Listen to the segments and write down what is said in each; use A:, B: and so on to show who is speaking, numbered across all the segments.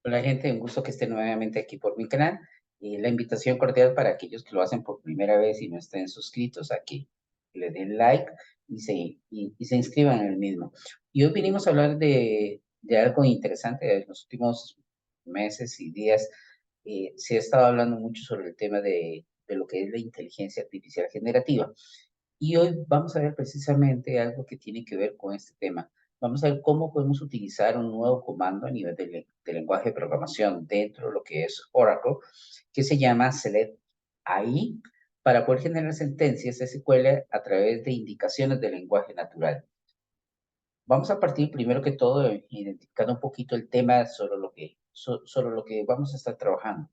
A: Hola gente, un gusto que estén nuevamente aquí por mi canal. La invitación cordial para aquellos que lo hacen por primera vez y no estén suscritos aquí, que le den like y se inscriban en el mismo. Y hoy vinimos a hablar de algo interesante. En los últimos meses y días se ha estado hablando mucho sobre el tema de lo que es la inteligencia artificial generativa. Y hoy vamos a ver precisamente algo que tiene que ver con este tema. Vamos a ver cómo podemos utilizar un nuevo comando a nivel de lenguaje de programación dentro de lo que es Oracle, que se llama Select AI, para poder generar sentencias SQL a través de indicaciones de lenguaje natural. Vamos a partir primero que todo identificando un poquito el tema sobre lo que vamos a estar trabajando.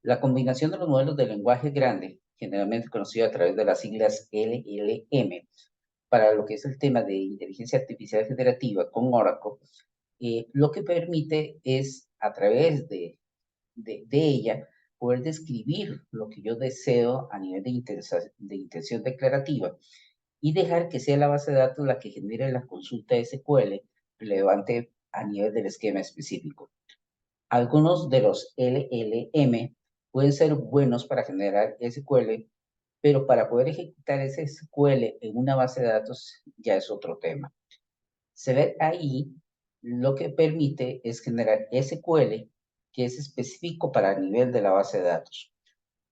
A: La combinación de los modelos de lenguaje grande, generalmente conocido a través de las siglas LLM, para lo que es el tema de inteligencia artificial generativa con Oracle, lo que permite es, a través de ella, poder describir lo que yo deseo a nivel de intención declarativa y dejar que sea la base de datos la que genere la consulta SQL relevante a nivel del esquema específico. Algunos de los LLM pueden ser buenos para generar SQL, pero para poder ejecutar ese SQL en una base de datos ya es otro tema. Se ve ahí lo que permite es generar SQL que es específico para el nivel de la base de datos.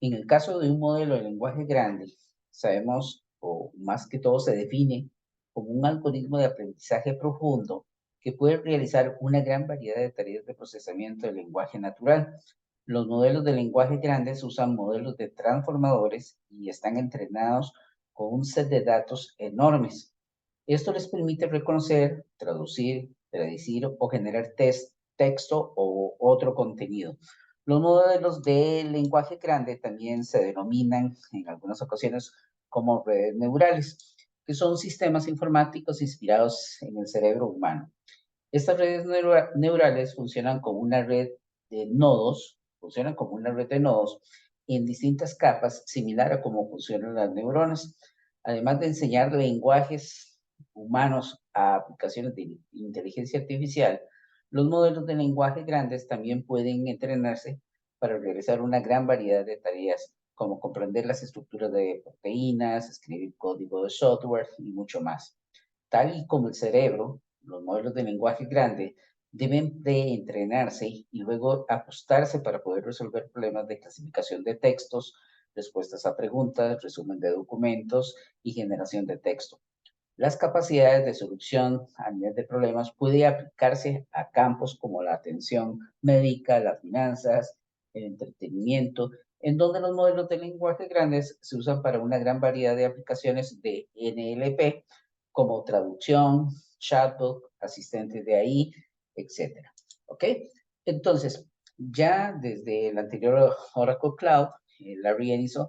A: En el caso de un modelo de lenguaje grande, sabemos, o más que todo se define como un algoritmo de aprendizaje profundo que puede realizar una gran variedad de tareas de procesamiento del lenguaje natural. Los modelos de lenguaje grandes usan modelos de transformadores y están entrenados con un set de datos enormes. Esto les permite reconocer, traducir, predecir o generar texto o otro contenido. Los modelos de lenguaje grande también se denominan en algunas ocasiones como redes neurales, que son sistemas informáticos inspirados en el cerebro humano. Estas redes neurales funcionan como una red de nodos en distintas capas, similar a cómo funcionan las neuronas. Además de enseñar lenguajes humanos a aplicaciones de inteligencia artificial, los modelos de lenguaje grandes también pueden entrenarse para realizar una gran variedad de tareas, como comprender las estructuras de proteínas, escribir código de software y mucho más. Tal y como el cerebro, los modelos de lenguaje grande deben de entrenarse y luego ajustarse para poder resolver problemas de clasificación de textos, respuestas a preguntas, resumen de documentos y generación de texto. Las capacidades de solución a nivel de problemas puede aplicarse a campos como la atención médica, las finanzas, el entretenimiento, en donde los modelos de lenguaje grandes se usan para una gran variedad de aplicaciones de NLP, como traducción, chatbot, asistentes de AI, etcétera. ¿Ok? Entonces, ya desde el anterior Oracle Cloud, Larry Ellison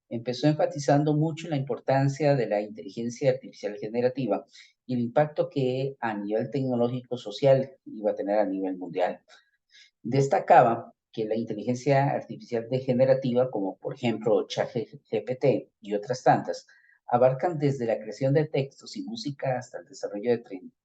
A: empezó enfatizando mucho la importancia de la inteligencia artificial generativa y el impacto que a nivel tecnológico social iba a tener a nivel mundial. Destacaba que la inteligencia artificial degenerativa, como por ejemplo ChatGPT y otras tantas, abarcan desde la creación de textos y música hasta el desarrollo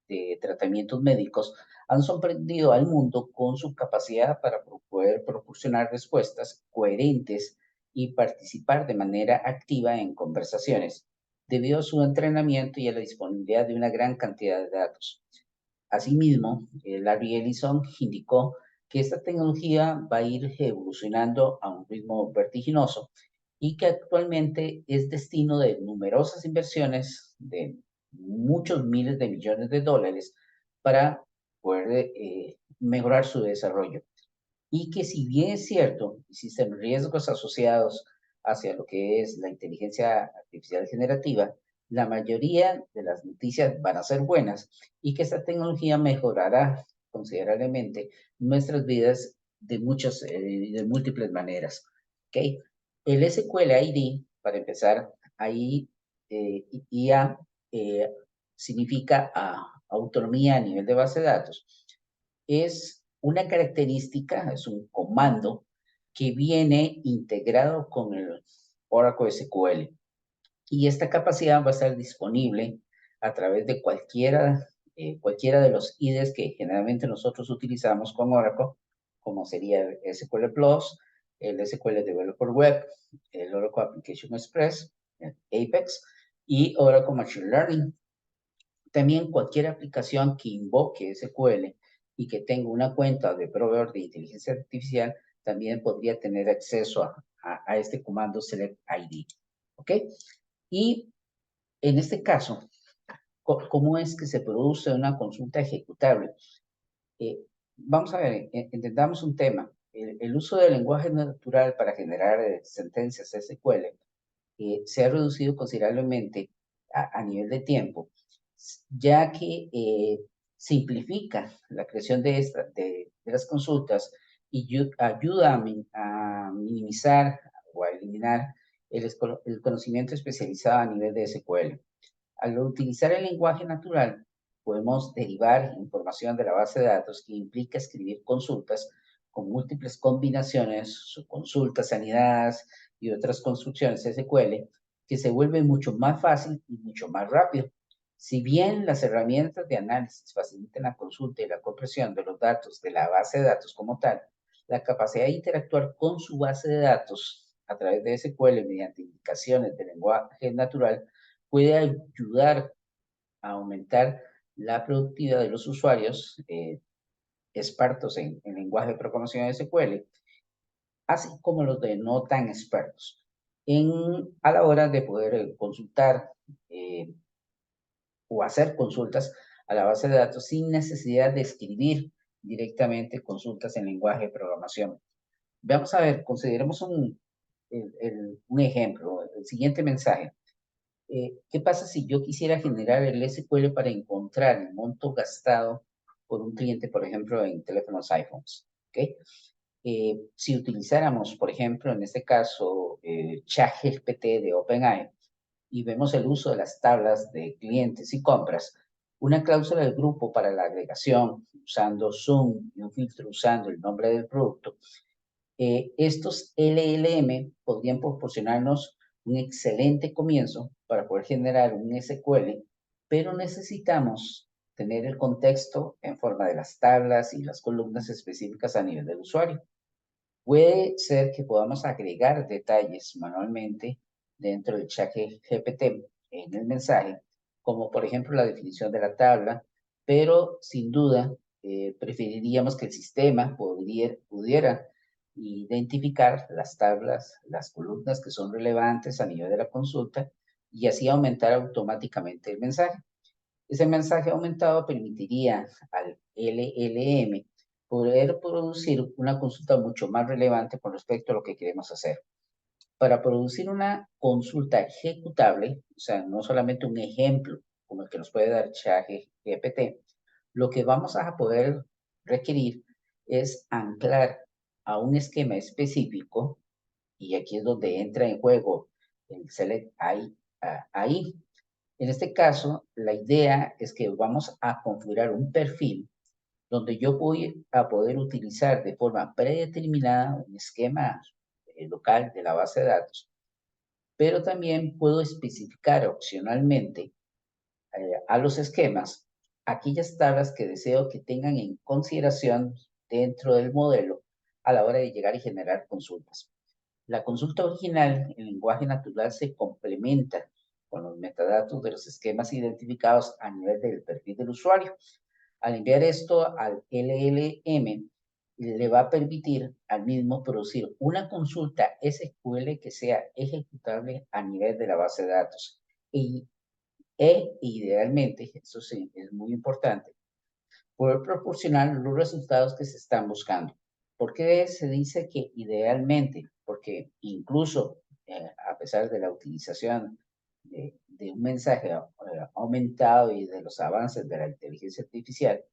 A: de tratamientos médicos, han sorprendido al mundo con su capacidad para poder proporcionar respuestas coherentes y participar de manera activa en conversaciones, debido a su entrenamiento y a la disponibilidad de una gran cantidad de datos. Asimismo, Larry Ellison indicó que esta tecnología va a ir evolucionando a un ritmo vertiginoso y que actualmente es destino de numerosas inversiones de muchos miles de millones de dólares para poder mejorar su desarrollo. Y que si bien es cierto, existen riesgos asociados hacia lo que es la inteligencia artificial generativa, la mayoría de las noticias van a ser buenas y que esta tecnología mejorará considerablemente nuestras vidas de múltiples maneras. ¿Okay? El SQLID, para empezar, ahí IA significa autonomía a nivel de base de datos. Es una característica, es un comando que viene integrado con el Oracle SQL. Y esta capacidad va a estar disponible a través de cualquiera de los IDEs que generalmente nosotros utilizamos con Oracle, como sería el SQL Plus, el SQL Developer Web, el Oracle Application Express, el Apex y Oracle Machine Learning. También cualquier aplicación que invoque SQL y que tenga una cuenta de proveedor de inteligencia artificial también podría tener acceso a este comando select ID. ¿Ok? Y en este caso, ¿cómo es que se produce una consulta ejecutable? Vamos a ver, entendamos un tema. El uso del lenguaje natural para generar sentencias SQL se ha reducido considerablemente a nivel de tiempo, ya que simplifica la creación de las consultas y ayuda a minimizar o a eliminar el conocimiento especializado a nivel de SQL. Al utilizar el lenguaje natural, podemos derivar información de la base de datos que implica escribir consultas con múltiples combinaciones, subconsultas anidadas y otras construcciones SQL que se vuelve mucho más fácil y mucho más rápido. Si bien las herramientas de análisis facilitan la consulta y la compresión de los datos de la base de datos como tal, la capacidad de interactuar con su base de datos a través de SQL mediante indicaciones de lenguaje natural puede ayudar a aumentar la productividad de los usuarios expertos en lenguaje de programación SQL, así como los de no tan expertos, a la hora de poder consultar eh, o hacer consultas a la base de datos sin necesidad de escribir directamente consultas en lenguaje de programación. Vamos a ver, consideremos un ejemplo, el siguiente mensaje. ¿Qué pasa si yo quisiera generar el SQL para encontrar el monto gastado por un cliente, por ejemplo, en teléfonos iPhones? ¿Okay? Si utilizáramos, por ejemplo, en este caso, ChatGPT de OpenAI y vemos el uso de las tablas de clientes y compras, una cláusula del grupo para la agregación usando Zoom y un filtro usando el nombre del producto, estos LLM podrían proporcionarnos un excelente comienzo para poder generar un SQL, pero necesitamos tener el contexto en forma de las tablas y las columnas específicas a nivel del usuario. Puede ser que podamos agregar detalles manualmente dentro del chat GPT en el mensaje, como por ejemplo la definición de la tabla, pero sin duda preferiríamos que el sistema pudiera identificar las tablas, las columnas que son relevantes a nivel de la consulta y así aumentar automáticamente el mensaje. Ese mensaje aumentado permitiría al LLM poder producir una consulta mucho más relevante con respecto a lo que queremos hacer. Para producir una consulta ejecutable, o sea, no solamente un ejemplo como el que nos puede dar ChatGPT, lo que vamos a poder requerir es anclar a un esquema específico, y aquí es donde entra en juego el Select AI. En este caso, la idea es que vamos a configurar un perfil donde yo voy a poder utilizar de forma predeterminada un esquema local de la base de datos, pero también puedo especificar opcionalmente a los esquemas aquellas tablas que deseo que tengan en consideración dentro del modelo a la hora de llegar y generar consultas. La consulta original en lenguaje natural se complementa con los metadatos de los esquemas identificados a nivel del perfil del usuario. Al enviar esto al LLM, le va a permitir al mismo producir una consulta SQL que sea ejecutable a nivel de la base de datos. Idealmente, eso sí, es muy importante, poder proporcionar los resultados que se están buscando. ¿Por qué se dice que idealmente? Porque incluso a pesar de la utilización de un mensaje aumentado y de los avances de la inteligencia artificial,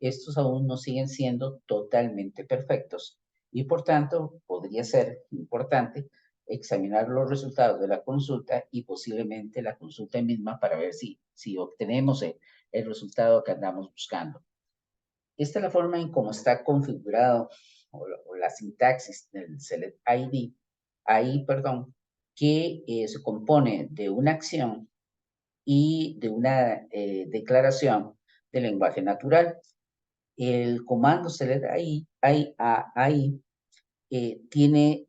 A: estos aún no siguen siendo totalmente perfectos y por tanto podría ser importante examinar los resultados de la consulta y posiblemente la consulta misma para ver si obtenemos el resultado que andamos buscando. Esta es la forma en cómo está configurado o la sintaxis del Select ID, perdón, que se compone de una acción y de una declaración de lenguaje natural. El comando select AI tiene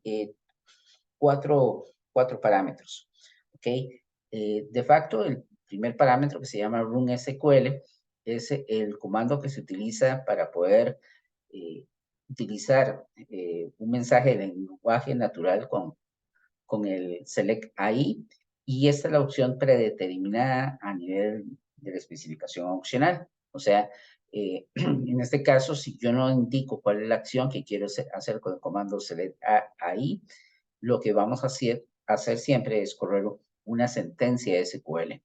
A: cuatro parámetros, ¿ok? De facto, el primer parámetro, que se llama run SQL, es el comando que se utiliza para poder utilizar un mensaje de lenguaje natural con el select AI, y esta es la opción predeterminada a nivel de la especificación opcional. O sea, en este caso, si yo no indico cuál es la acción que quiero hacer con el comando select AI, lo que vamos a hacer siempre es correr una sentencia SQL.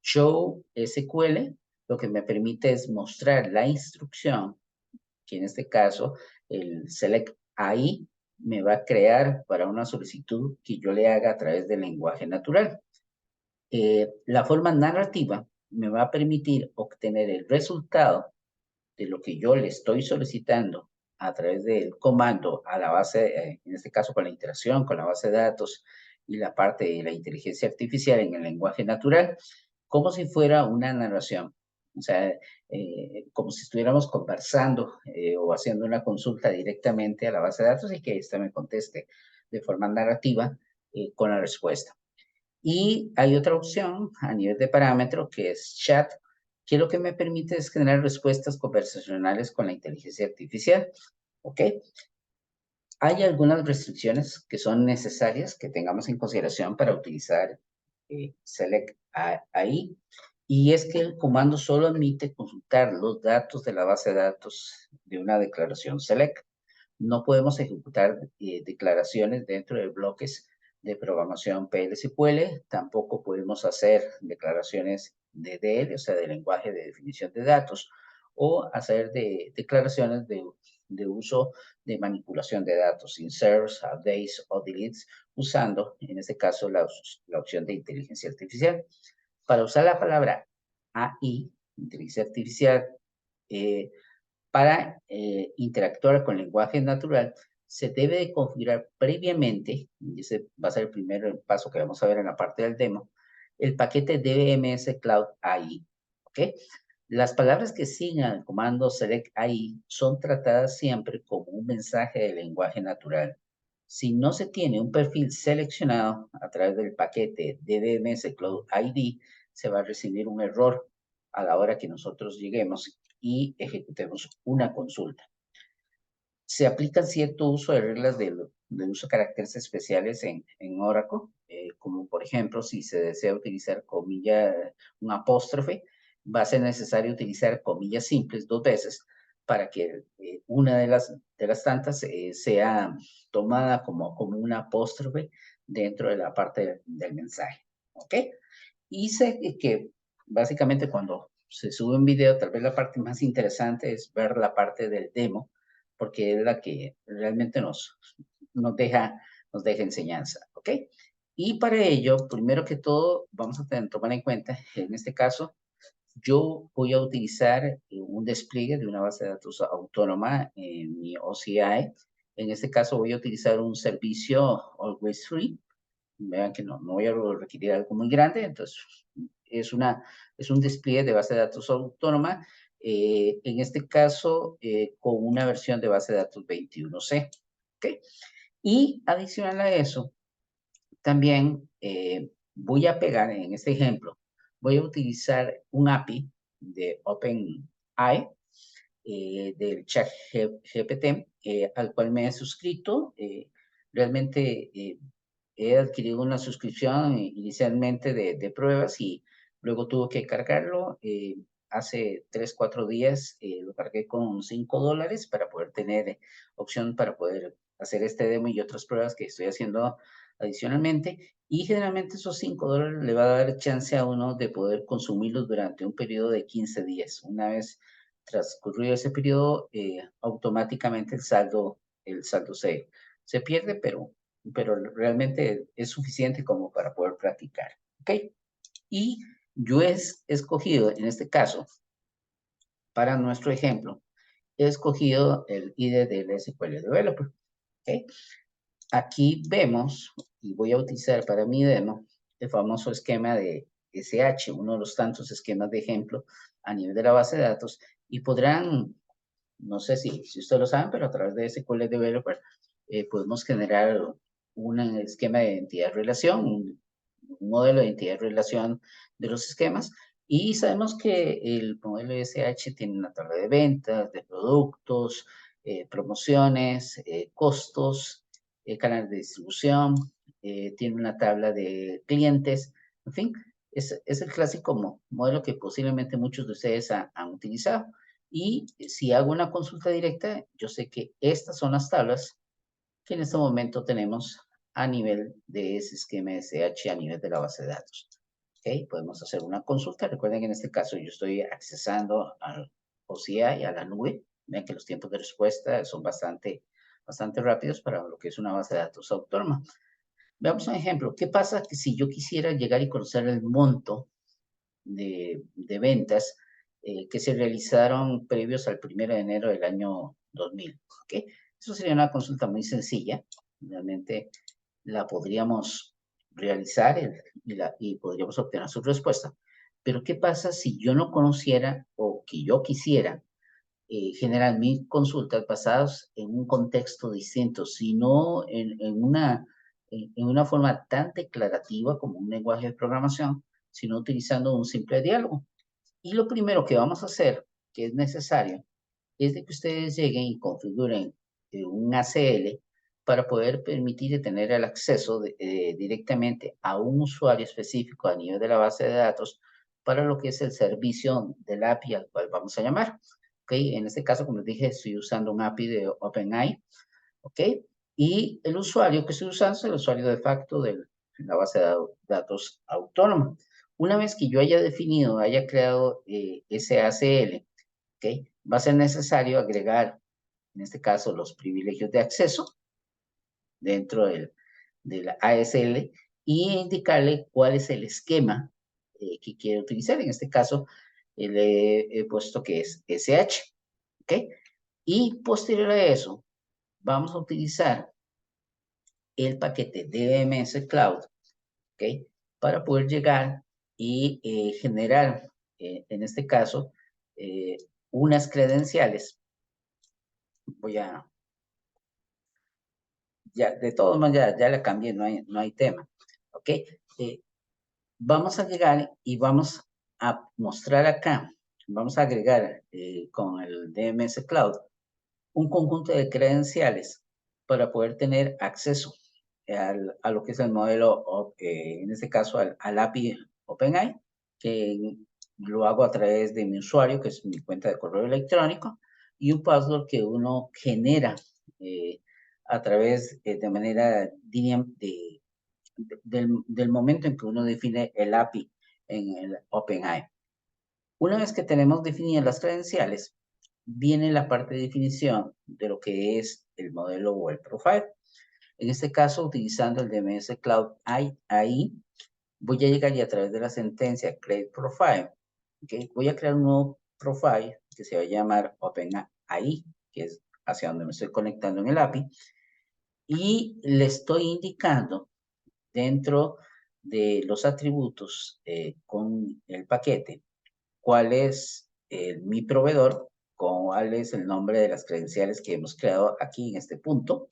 A: Show SQL lo que me permite es mostrar la instrucción, que en este caso el select AI me va a crear para una solicitud que yo le haga a través del lenguaje natural. La forma narrativa me va a permitir obtener el resultado de lo que yo le estoy solicitando a través del comando a la base, en este caso con la interacción con la base de datos y la parte de la inteligencia artificial en el lenguaje natural, como si fuera una narración. O sea, como si estuviéramos conversando o haciendo una consulta directamente a la base de datos y que ésta me conteste de forma narrativa con la respuesta. Y hay otra opción a nivel de parámetro que es chat, que lo que me permite es generar respuestas conversacionales con la inteligencia artificial. ¿Ok? Hay algunas restricciones que son necesarias que tengamos en consideración para utilizar Select AI, y es que el comando solo admite consultar los datos de la base de datos de una declaración Select. No podemos ejecutar declaraciones dentro de bloques de programación PL/SQL, tampoco podemos hacer declaraciones de DL, o sea, de lenguaje de definición de datos, o hacer declaraciones de uso de manipulación de datos, inserts, updates o deletes, usando, en este caso, la opción de inteligencia artificial. Para usar la palabra AI, inteligencia artificial, para interactuar con lenguaje natural, se debe de configurar previamente, y ese va a ser el primer paso que vamos a ver en la parte del demo, el paquete DBMS Cloud AI. ¿Ok? Las palabras que siguen al comando select AI son tratadas siempre como un mensaje de lenguaje natural. Si no se tiene un perfil seleccionado a través del paquete DBMS Cloud ID, se va a recibir un error a la hora que nosotros lleguemos y ejecutemos una consulta. Se aplican cierto uso de reglas de uso de caracteres especiales en Oracle, como por ejemplo, si se desea utilizar comilla, un apóstrofe, va a ser necesario utilizar comillas simples 2 veces para que una de las tantas sea tomada como un apóstrofe dentro de la parte del mensaje. ¿Ok? Y sé que básicamente cuando se sube un video, tal vez la parte más interesante es ver la parte del demo, porque es la que realmente nos deja, nos deja enseñanza, ¿ok? Y para ello, primero que todo, vamos a tomar en cuenta, en este caso, yo voy a utilizar un despliegue de una base de datos autónoma en mi OCI. En este caso voy a utilizar un servicio Always Free. Vean que no voy a requerir algo muy grande, entonces es un despliegue de base de datos autónoma, en este caso con una versión de base de datos 21C. ¿Okay? Y adicional a eso, también voy a pegar, en este ejemplo, voy a utilizar un API de OpenAI, del chat GPT, al cual me he suscrito. Realmente he adquirido una suscripción inicialmente de pruebas y luego tuve que cargarlo. Hace 3, 4 días lo cargué con $5 para poder tener opción para poder hacer este demo y otras pruebas que estoy haciendo adicionalmente. Y generalmente esos $5 le va a dar chance a uno de poder consumirlos durante un periodo de 15 días. Una vez transcurrido ese periodo, automáticamente el saldo se pierde, pero realmente es suficiente como para poder practicar. ¿Ok? Y yo he escogido, en este caso, para nuestro ejemplo, he escogido el IDE del SQL Developer. ¿Ok? Aquí vemos, y voy a utilizar para mi demo, el famoso esquema de SH, uno de los tantos esquemas de ejemplo a nivel de la base de datos, y podrán no sé si ustedes lo saben, pero a través de SQL Developer podemos generar un esquema de identidad-relación, un modelo de identidad-relación de los esquemas. Y sabemos que el modelo SH tiene una tabla de ventas, de productos, promociones, costos, canales de distribución, tiene una tabla de clientes, en fin, es el clásico modelo que posiblemente muchos de ustedes han utilizado. Y si hago una consulta directa, yo sé que estas son las tablas que en este momento tenemos a nivel de ese esquema SH, a nivel de la base de datos. ¿Okay? Podemos hacer una consulta. Recuerden que en este caso yo estoy accesando al OCI, a la nube. Vean que los tiempos de respuesta son bastante rápidos para lo que es una base de datos autónoma. Veamos un ejemplo. ¿Qué pasa si yo quisiera llegar y conocer el monto de ventas que se realizaron previos al 1 de enero del año 2000? ¿Okay? Eso sería una consulta muy sencilla. Realmente la podríamos realizar y podríamos obtener su respuesta. Pero ¿qué pasa si yo no conociera o que yo quisiera generar mis consultas basadas en un contexto distinto, sino en una forma tan declarativa como un lenguaje de programación, sino utilizando un simple diálogo? Y lo primero que vamos a hacer, que es necesario, es de que ustedes lleguen y configuren un ACL para poder permitir tener el acceso directamente a un usuario específico a nivel de la base de datos para lo que es el servicio del API al cual vamos a llamar. ¿Okay? En este caso, como les dije, estoy usando un API de OpenAI. ¿Okay? Y el usuario que estoy usando es el usuario de facto de la base de datos autónoma. Una vez que yo haya definido, haya creado ese ACL, ¿okay? Va a ser necesario agregar, en este caso, los privilegios de acceso dentro del ASL y indicarle cuál es el esquema que quiere utilizar. En este caso, le he puesto que es SH. ¿Ok? Y posterior a eso, vamos a utilizar el paquete DBMS Cloud, ¿ok? Para poder llegar y generar, en este caso, unas credenciales. Voy a ya, de todos modos, ya la cambié, no hay tema. ¿Ok? Vamos a llegar y vamos a mostrar acá, vamos a agregar con el DMS Cloud un conjunto de credenciales para poder tener acceso a lo que es el modelo, en este caso al API OpenAI, que lo hago a través de mi usuario, que es mi cuenta de correo electrónico, y un password que uno genera a través de manera del momento en que uno define el API en el OpenAI. Una vez que tenemos definidas las credenciales, viene la parte de definición de lo que es el modelo o el profile. En este caso, utilizando el DMS Cloud AI, voy a llegar y a través de la sentencia create profile, ¿okay? Voy a crear un nuevo profile que se va a llamar OpenAI, que es hacia donde me estoy conectando en el API, y le estoy indicando dentro de los atributos con el paquete cuál es mi proveedor, cuál es el nombre de las credenciales que hemos creado aquí en este punto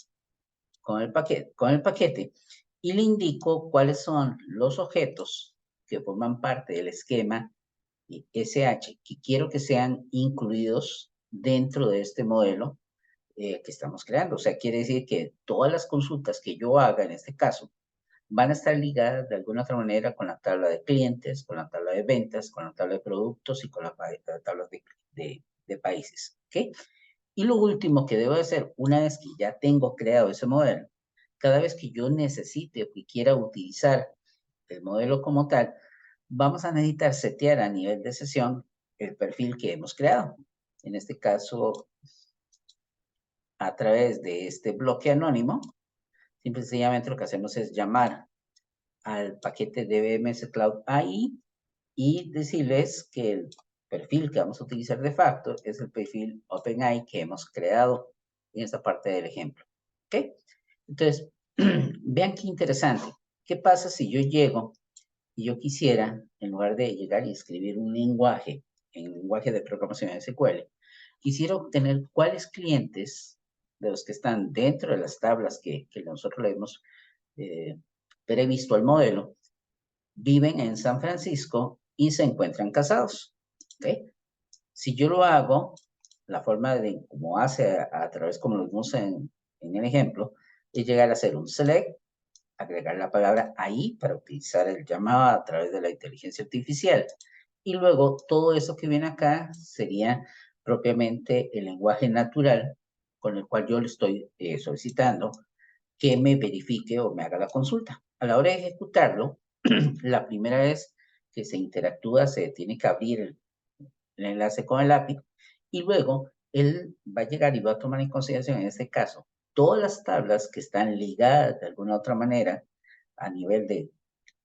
A: con el paquete y le indico cuáles son los objetos que forman parte del esquema SH que quiero que sean incluidos dentro de este modelo que estamos creando. O sea, quiere decir que todas las consultas que yo haga en este caso van a estar ligadas de alguna otra manera con la tabla de clientes, con la tabla de ventas, con la tabla de productos y con la tabla de países. ¿Okay? Y lo último que debo hacer, una vez que ya tengo creado ese modelo, cada vez que yo necesite o que quiera utilizar el modelo como tal, vamos a necesitar setear a nivel de sesión el perfil que hemos creado. En este caso, a través de este bloque anónimo, simple y sencillamente lo que hacemos es llamar al paquete DBMS Cloud AI y decirles que el perfil que vamos a utilizar de facto es el perfil OpenAI que hemos creado en esta parte del ejemplo. ¿Ok? Entonces, vean qué interesante. ¿Qué pasa si yo llego y yo quisiera, en lugar de llegar y escribir un lenguaje, en lenguaje de programación SQL, quisiera obtener cuáles clientes de los que están dentro de las tablas que nosotros le hemos previsto al modelo, viven en San Francisco y se encuentran casados. ¿Okay? Si yo lo hago, la forma de cómo hace a través, como lo vimos en el ejemplo, es llegar a hacer un select, agregar la palabra ahí para utilizar el llamado a través de la inteligencia artificial. Y luego todo eso que viene acá sería propiamente el lenguaje natural con el cual yo le estoy solicitando que me verifique o me haga la consulta. A la hora de ejecutarlo, la primera vez que se interactúa, se tiene que abrir el enlace con el API y luego él va a llegar y va a tomar en consideración, en este caso, todas las tablas que están ligadas de alguna otra manera a nivel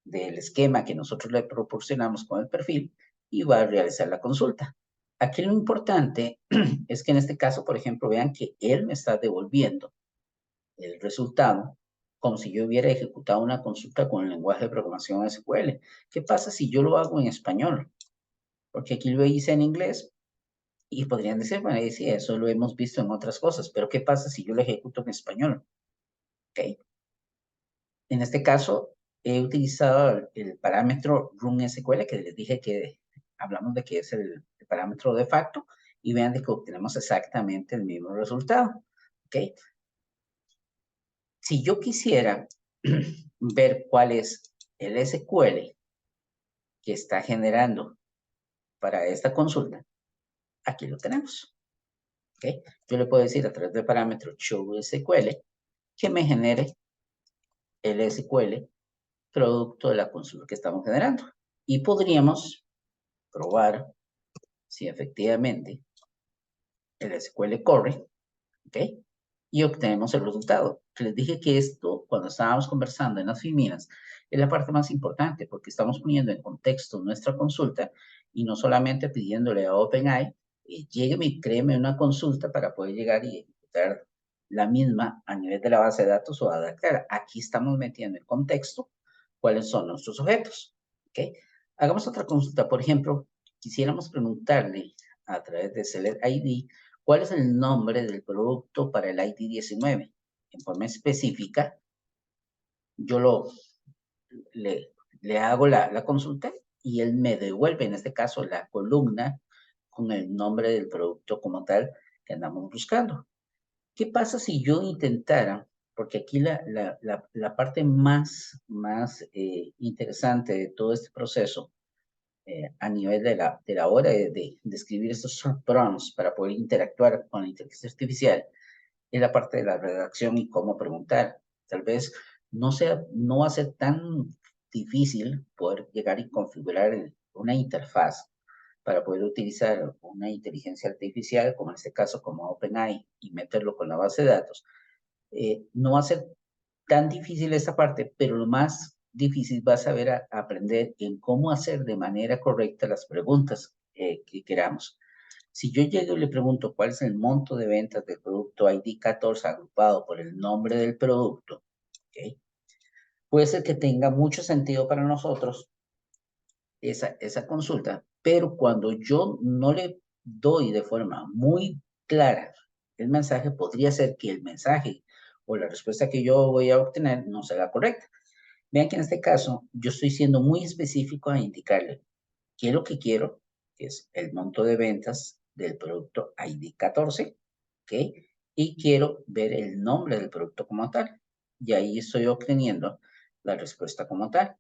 A: del esquema que nosotros le proporcionamos con el perfil y va a realizar la consulta. Aquí lo importante es que en este caso, por ejemplo, vean que él me está devolviendo el resultado como si yo hubiera ejecutado una consulta con el lenguaje de programación SQL. ¿Qué pasa si yo lo hago en español? Porque aquí lo hice en inglés y podrían decir, bueno, sí, eso lo hemos visto en otras cosas, pero ¿qué pasa si yo lo ejecuto en español? ¿Okay? En este caso, he utilizado el parámetro runSQL, que les dije que hablamos de que es el parámetro de facto, y vean de que obtenemos exactamente el mismo resultado. ¿Okay? Si yo quisiera ver cuál es el SQL que está generando para esta consulta, aquí lo tenemos. ¿Okay? Yo le puedo decir a través del parámetro showSQL que me genere el SQL producto de la consulta que estamos generando. Y podríamos probar si efectivamente el SQL corre, ¿ok? Y obtenemos el resultado. Les dije que esto, cuando estábamos conversando en las filminas, es la parte más importante porque estamos poniendo en contexto nuestra consulta y no solamente pidiéndole a OpenAI, llégueme y créeme una consulta para poder llegar y ejecutar la misma a nivel de la base de datos o adaptar. Aquí estamos metiendo en contexto cuáles son nuestros objetos, ¿ok? Hagamos otra consulta. Por ejemplo, quisiéramos preguntarle a través de Select ID cuál es el nombre del producto para el ID 19. En forma específica, yo le hago la consulta y él me devuelve, en este caso, la columna con el nombre del producto como tal que andamos buscando. ¿Qué pasa si yo intentara, porque aquí la parte más interesante de todo este proceso a nivel de la hora de escribir estos prompts para poder interactuar con la inteligencia artificial es la parte de la redacción y cómo preguntar. Tal vez no va a ser tan difícil poder llegar y configurar una interfaz para poder utilizar una inteligencia artificial, como en este caso como OpenAI, y meterlo con la base de datos. No va a ser tan difícil esta parte, pero lo más difícil va a saber aprender en cómo hacer de manera correcta las preguntas que queramos. Si yo llego y le pregunto cuál es el monto de ventas del producto ID 14 agrupado por el nombre del producto, ¿okay? Puede ser que tenga mucho sentido para nosotros esa consulta, pero cuando yo no le doy de forma muy clara el mensaje, podría ser que el mensaje o la respuesta que yo voy a obtener no sea la correcta. Vean que en este caso yo estoy siendo muy específico a indicarle qué es lo que quiero, que es el monto de ventas del producto ID 14, ¿ok? Y quiero ver el nombre del producto como tal. Y ahí estoy obteniendo la respuesta como tal.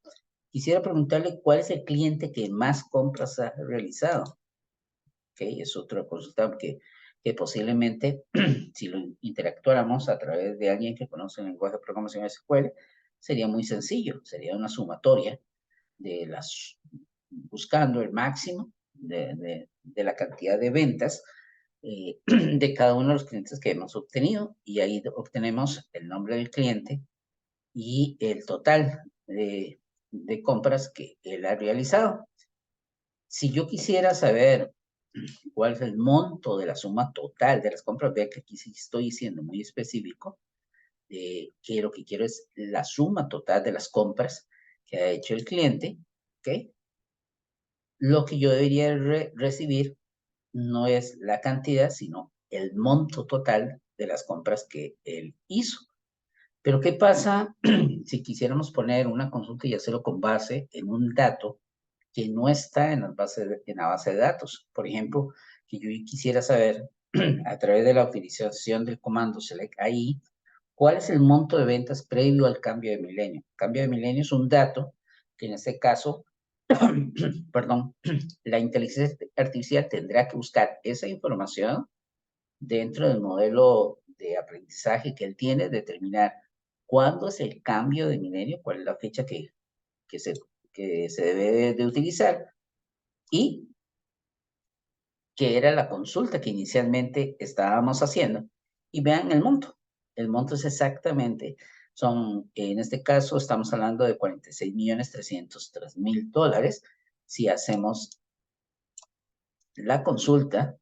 A: Quisiera preguntarle cuál es el cliente que más compras ha realizado. ¿Ok? Es otra consulta que posiblemente, si lo interactuáramos a través de alguien que conoce el lenguaje de programación SQL, sería muy sencillo. Sería una sumatoria de las, buscando el máximo de la cantidad de ventas de cada uno de los clientes que hemos obtenido y ahí obtenemos el nombre del cliente y el total de compras que él ha realizado. Si yo quisiera saber cuál es el monto de la suma total de las compras, vea que aquí sí estoy siendo muy específico, que lo que quiero es la suma total de las compras que ha hecho el cliente, ¿ok? Lo que yo debería recibir no es la cantidad, sino el monto total de las compras que él hizo. Pero ¿qué pasa si quisiéramos poner una consulta y hacerlo con base en un dato que no está en la base de datos? Por ejemplo, que yo quisiera saber a través de la utilización del comando select AI, ¿cuál es el monto de ventas previo al cambio de milenio? El cambio de milenio es un dato que en este caso, perdón, la inteligencia artificial tendrá que buscar esa información dentro del modelo de aprendizaje que él tiene, determinar cuándo es el cambio de milenio, cuál es la fecha que, se, que se debe de utilizar y qué era la consulta que inicialmente estábamos haciendo. Y vean el monto. El monto es exactamente, en este caso estamos hablando de $46.303.000. Si hacemos la consulta,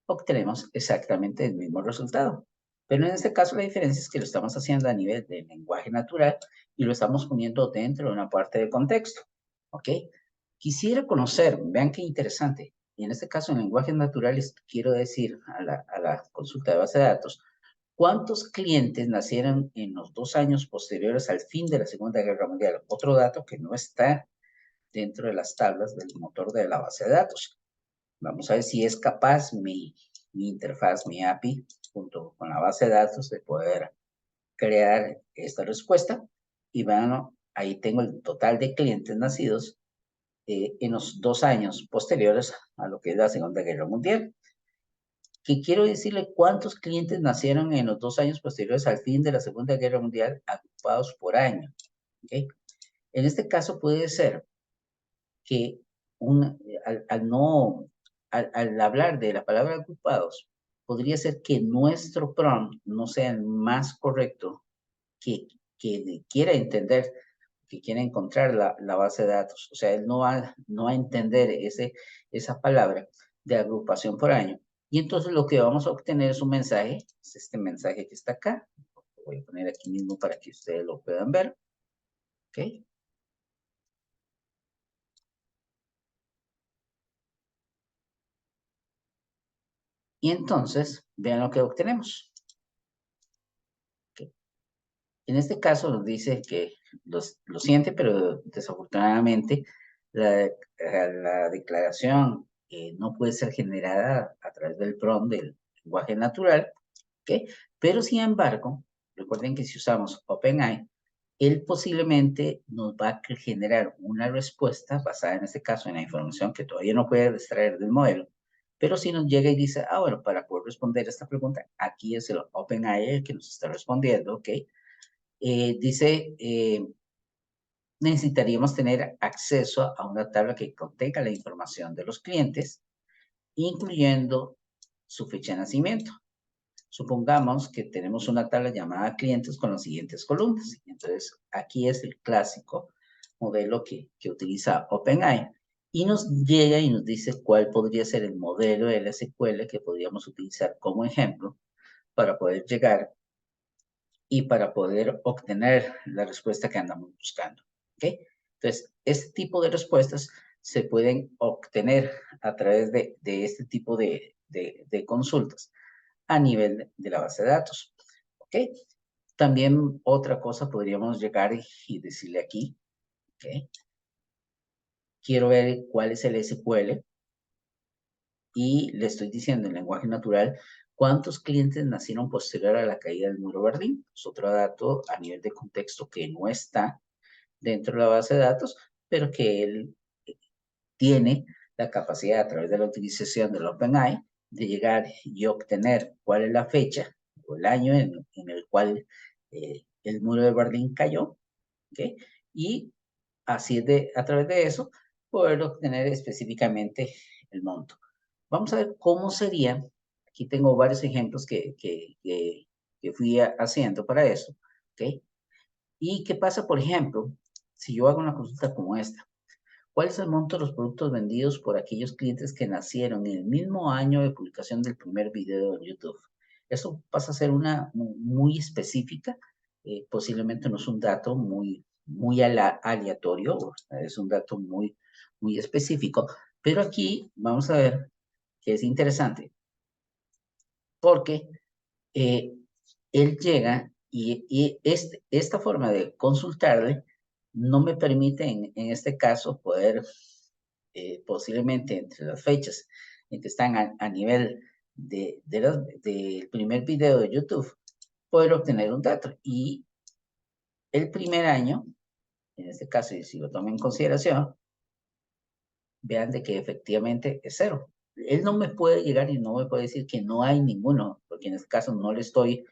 A: obtenemos exactamente el mismo resultado. Pero en este caso la diferencia es que lo estamos haciendo a nivel de lenguaje natural y lo estamos poniendo dentro de una parte de contexto. ¿Ok? Quisiera conocer, vean qué interesante, y en este caso en lenguajes naturales quiero decir a la consulta de base de datos, ¿cuántos clientes nacieron en los 2 años posteriores al fin de la Segunda Guerra Mundial? Otro dato que no está dentro de las tablas del motor de la base de datos. Vamos a ver si es capaz mi interfaz, mi API, junto con la base de datos, de poder crear esta respuesta. Y bueno, ahí tengo el total de clientes nacidos en los 2 años posteriores a lo que es la Segunda Guerra Mundial. Que quiero decirle cuántos clientes nacieron en los 2 años posteriores al fin de la Segunda Guerra Mundial, agrupados por año. ¿Okay? En este caso puede ser que al hablar de la palabra agrupados, podría ser que nuestro prompt no sea el más correcto que, que quiera entender, que quiera encontrar la base de datos. O sea, él no va a entender esa palabra de agrupación por año. Y entonces lo que vamos a obtener es un mensaje, es este mensaje que está acá. Lo voy a poner aquí mismo para que ustedes lo puedan ver. ¿Ok? Y entonces, vean lo que obtenemos. ¿Ok? En este caso nos dice que lo siente, pero desafortunadamente la declaración no puede ser generada a través del prompt del lenguaje natural, ¿ok? Pero sin embargo, recuerden que si usamos OpenAI, él posiblemente nos va a generar una respuesta basada en este caso en la información que todavía no puede extraer del modelo, pero si nos llega y dice, bueno, para poder responder esta pregunta, aquí es el OpenAI el que nos está respondiendo, ¿ok? Dice, necesitaríamos tener acceso a una tabla que contenga la información de los clientes, incluyendo su fecha de nacimiento. Supongamos que tenemos una tabla llamada clientes con las siguientes columnas. Entonces, aquí es el clásico modelo que utiliza OpenAI y nos llega y nos dice cuál podría ser el modelo LSQL que podríamos utilizar como ejemplo para poder llegar y para poder obtener la respuesta que andamos buscando. ¿Ok? Entonces, este tipo de respuestas se pueden obtener a través de este tipo de consultas a nivel de la base de datos. ¿Ok? También otra cosa podríamos llegar y decirle aquí, ¿ok? Quiero ver cuál es el SQL y le estoy diciendo en lenguaje natural cuántos clientes nacieron posterior a la caída del muro de Berlín. Es otro dato a nivel de contexto que no está dentro de la base de datos, pero que él tiene la capacidad a través de la utilización del OpenAI de llegar y obtener cuál es la fecha o el año en el cual el muro de Berlín cayó, ¿okay? Y así a través de eso poder obtener específicamente el monto. Vamos a ver cómo sería. Aquí tengo varios ejemplos que fui haciendo para eso, ¿ok? ¿Y qué pasa, por ejemplo, si yo hago una consulta como esta? ¿Cuál es el monto de los productos vendidos por aquellos clientes que nacieron en el mismo año de publicación del primer video en YouTube? Eso pasa a ser una muy específica. Posiblemente no es un dato muy aleatorio, es un dato muy específico. Pero aquí vamos a ver que es interesante, porque él llega y esta forma de consultarle no me permite en este caso poder posiblemente entre las fechas en que están a nivel del primer video de YouTube, poder obtener un dato. Y el primer año, en este caso, y si lo tomo en consideración, vean de que efectivamente es cero. Él no me puede llegar y no me puede decir que no hay ninguno, porque en este caso no le estoy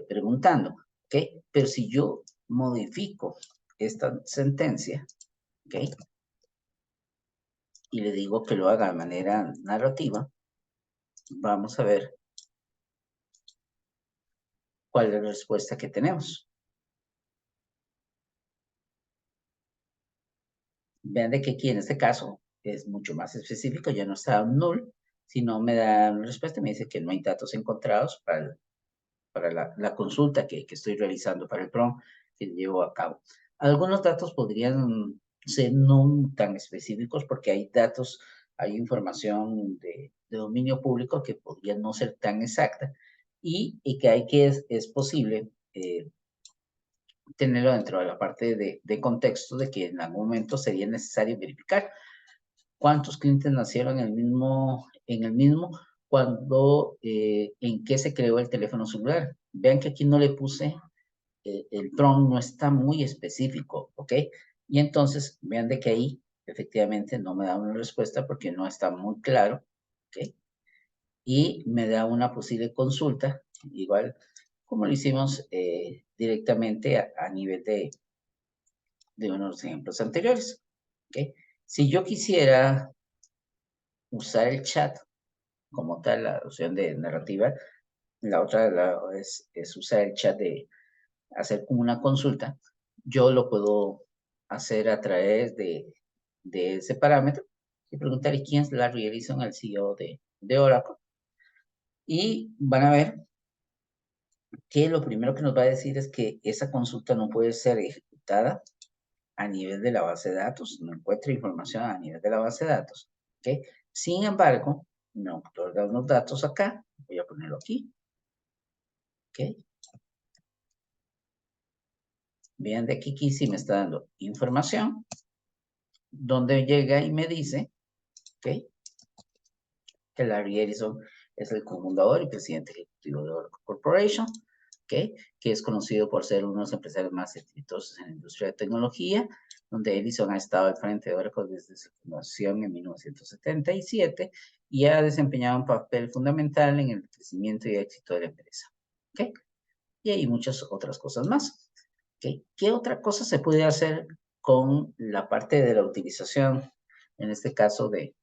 A: preguntando, ¿ok? Pero si yo modifico esta sentencia, ¿ok? Y le digo que lo haga de manera narrativa, vamos a ver cuál es la respuesta que tenemos. Vean de que aquí en este caso es mucho más específico, ya no está un null, sino me da una respuesta, me dice que no hay datos encontrados para la consulta que estoy realizando, para el prompt que llevo a cabo. Algunos datos podrían ser no tan específicos porque hay datos, hay información de dominio público que podría no ser tan exacta y que hay que es posible tenerlo dentro de la parte de contexto de que en algún momento sería necesario verificar cuántos clientes nacieron en el mismo cuando, en qué se creó el teléfono celular. Vean que aquí no le puse, el prompt no está muy específico, ¿ok? Y entonces, vean de que ahí efectivamente no me da una respuesta porque no está muy claro, ¿ok? Y me da una posible consulta, igual como lo hicimos directamente a nivel de unos ejemplos anteriores, ¿ok? Si yo quisiera usar el chat como tal, la opción de narrativa, la otra es usar el chat de hacer como una consulta, yo lo puedo hacer a través de ese parámetro y preguntar quién es Larry Ellison, el CEO de Oracle. Y van a ver que lo primero que nos va a decir es que esa consulta no puede ser ejecutada a nivel de la base de datos, no encuentra información a nivel de la base de datos. ¿Okay? Sin embargo, me otorga unos datos acá, voy a ponerlo aquí. ¿Okay? Vean de aquí sí me está dando información, donde llega y me dice, ¿ok? Que Larry Ellison es el cofundador y presidente ejecutivo de Oracle Corporation, ¿ok? Que es conocido por ser uno de los empresarios más exitosos en la industria de tecnología, donde Ellison ha estado al frente de Oracle desde su fundación en 1977 y ha desempeñado un papel fundamental en el crecimiento y éxito de la empresa, ¿ok? Y hay muchas otras cosas más, ¿ok? ¿Qué otra cosa se puede hacer con la parte de la utilización, en este caso de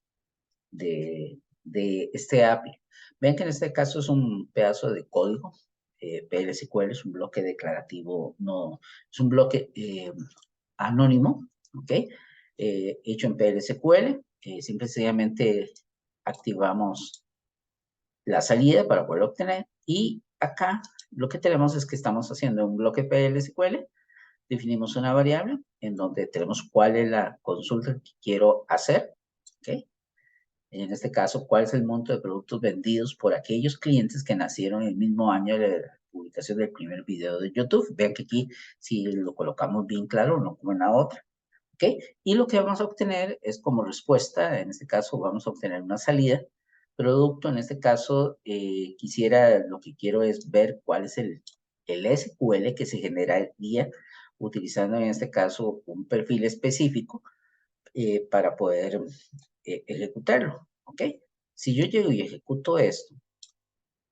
A: este API? Ven que en este caso es un pedazo de código, PL/SQL, es un bloque declarativo, no, es un bloque anónimo, ¿ok? Hecho en PL/SQL, simple y sencillamente activamos la salida para poderlo obtener y acá lo que tenemos es que estamos haciendo un bloque PL/SQL, definimos una variable en donde tenemos cuál es la consulta que quiero hacer, ¿ok? En este caso, cuál es el monto de productos vendidos por aquellos clientes que nacieron el mismo año de la publicación del primer video de YouTube. Vean que aquí si lo colocamos bien claro, no como en la otra. ¿Ok? Y lo que vamos a obtener es como respuesta, en este caso vamos a obtener una salida. Producto, en este caso, lo que quiero es ver cuál es el SQL que se generaría utilizando en este caso un perfil específico para poder ejecutarlo, ¿ok? Si yo llego y ejecuto esto,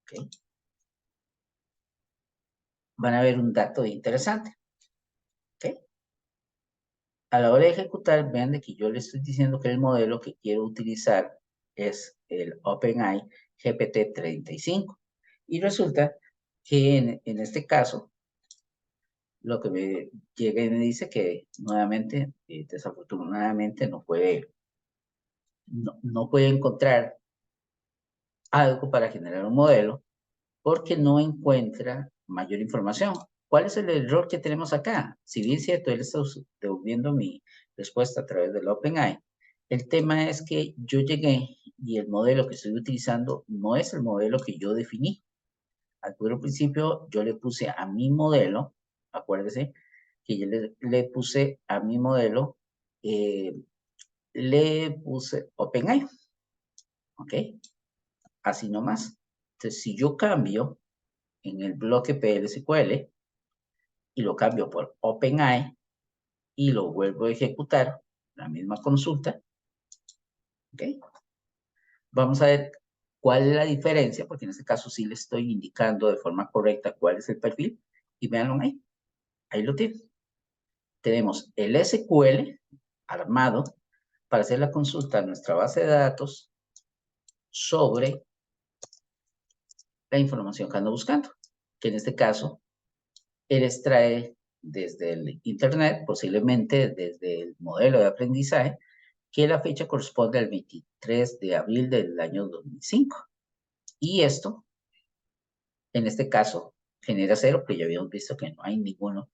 A: ¿ok? Van a ver un dato interesante, ¿ok? A la hora de ejecutar, vean de que yo le estoy diciendo que el modelo que quiero utilizar es el OpenAI GPT-35. Y resulta que en este caso, lo que me llega y me dice que nuevamente, desafortunadamente, no puede encontrar algo para generar un modelo porque no encuentra mayor información. ¿Cuál es el error que tenemos acá? Si bien es cierto, él está devolviendo mi respuesta a través del OpenAI, El tema es que yo llegué y el modelo que estoy utilizando no es el modelo que yo definí. Al puro principio yo le puse a mi modelo, acuérdese que yo le puse a mi modelo, eh, le puse OpenAI, ¿ok? Así nomás. Entonces, si yo cambio en el bloque PLSQL y lo cambio por OpenAI y lo vuelvo a ejecutar, la misma consulta, ¿ok? Vamos a ver cuál es la diferencia, porque en este caso sí le estoy indicando de forma correcta cuál es el perfil, y véanlo ahí, ahí lo tienen. Tenemos el SQL armado para hacer la consulta a nuestra base de datos sobre la información que ando buscando, que en este caso él extrae desde el Internet, posiblemente desde el modelo de aprendizaje, que la fecha corresponde al 23 de abril del año 2005. Y esto, en este caso, genera 0, porque ya habíamos visto que no hay ninguno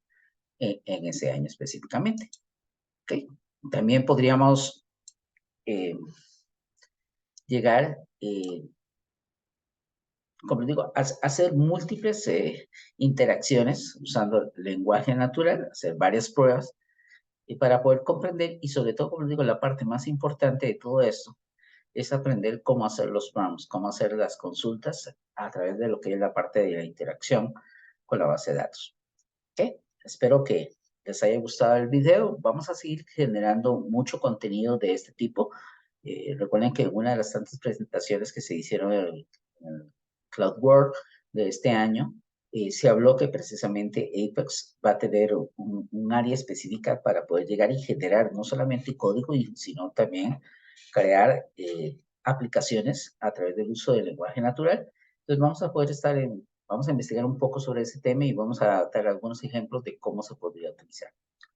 A: en ese año específicamente. ¿Okay? También podríamos llegar, como les digo, a hacer múltiples interacciones usando el lenguaje natural, hacer varias pruebas, y para poder comprender, y sobre todo, como les digo, la parte más importante de todo esto, es aprender cómo hacer los prompts, cómo hacer las consultas a través de lo que es la parte de la interacción con la base de datos. ¿Okay? Espero que les haya gustado el video. Vamos a seguir generando mucho contenido de este tipo. Recuerden que una de las tantas presentaciones que se hicieron en el Cloud World de este año, se habló que precisamente Apex va a tener un área específica para poder llegar y generar no solamente código, sino también crear aplicaciones a través del uso del lenguaje natural. Entonces vamos a poder vamos a investigar un poco sobre ese tema y vamos a dar algunos ejemplos de cómo se podría utilizar.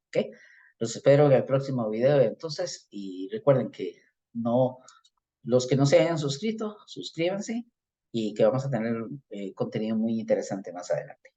A: ¿Ok? Los espero en el próximo video entonces, y recuerden que no, los que no se hayan suscrito, suscríbanse, y que vamos a tener contenido muy interesante más adelante.